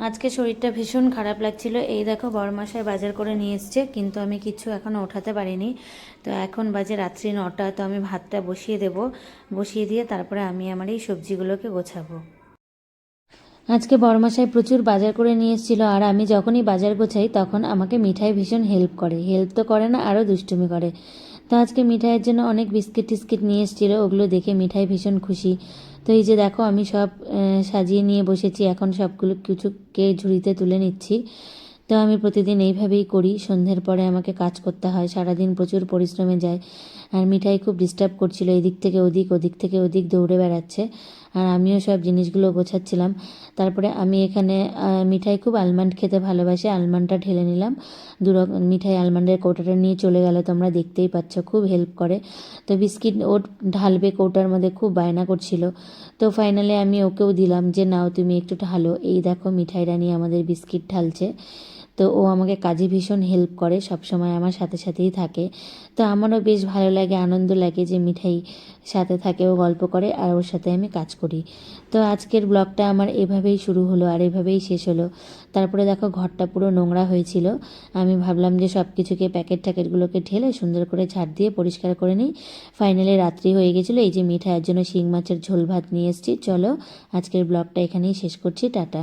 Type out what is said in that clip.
আজকে শরীরটা ভীষণ খারাপ লাগছিল। এই দেখো বড়মশাই বাজার করে নিয়ে এসছে, কিন্তু আমি কিছু এখনও ওঠাতে পারিনি। তো এখন বাজে রাত্রি 9টা। তো আমি ভাতটা বসিয়ে দেব, বসিয়ে দিয়ে তারপরে আমি আমার এই সবজিগুলোকে গোছাবো। আজকে বড়মশাই প্রচুর বাজার করে নিয়ে এসেছিল, আর আমি যখনই বাজার গোছাই তখন আমাকে মিঠাই ভীষণ হেল্প করে। হেল্প তো করে না, আরও দুষ্টুমি করে। তো আজকে মিঠাইয়ের জন্য অনেক বিস্কিট টিস্কিট নিয়ে এসেছিলো, ওগুলো দেখে মিঠাই ভীষণ খুশি। তো এই যে দেখো আমি সব সাজিয়ে নিয়ে বসেছি, এখন সবগুলো কিছুকে ঝুড়িতে তুলে নিচ্ছি। তো আমি প্রতিদিন এইভাবেই করি। সন্ধ্যের পরে আমাকে কাজ করতে হয়, সারাদিন প্রচুর পরিশ্রমে যায়। আর মিঠাই খুব ডিস্টার্ব করছিল, এদিক থেকে ওদিক ওদিক থেকে ওদিক দৌড়ে বেড়াচ্ছে, আর আমিও সব জিনিসগুলো গোছাচ্ছিলাম। তারপরে আমি এখানে মিঠাই খুব আলমন্ড খেতে ভালোবাসে, আলমন্ডটা ঢেলে নিলাম। মিঠাই আলমন্ডের কৌটাটা নিয়ে চলে গেল, তোমরা দেখতেই পাচ্ছ, খুব হেল্প করে। তো বিস্কিট ওর ঢালবে কৌটার মধ্যে, খুব বায়না করছিল। তো ফাইনালি আমি ওকেও দিলাম যে নাও তুমি একটু ঢালো। এই দেখো মিঠাই রানী আমাদের বিস্কিট ঢালছে। তো ও আমাকে কাজে ভীষণ হেল্প করে, সব সময় আমার সাথে সাথেই থাকে। তো আমারও বেশ ভালো লাগে, আনন্দ লাগে যে মিঠাই সাথে থাকে, ও গল্প করে আর ওর সাথে আমি কাজ করি। তো আজকের ব্লগটা আমার এভাবেই শুরু হলো আর এভাবেই শেষ হলো। তারপরে দেখো ঘরটা পুরো নোংরা হয়েছিল, আমি ভাবলাম যে সব কিছুকে প্যাকেট ট্যাকেটগুলোকে ঢেলে সুন্দর করে ঝাড় দিয়ে পরিষ্কার করে নিই। ফাইনালি রাত্রি হয়ে গেছিলো। এই যে মিঠাইয়ের জন্য শিং মাছের ঝোল ভাত নিয়ে এসেছি। চলো আজকের ব্লগটা এখানেই শেষ করছি, টাটা।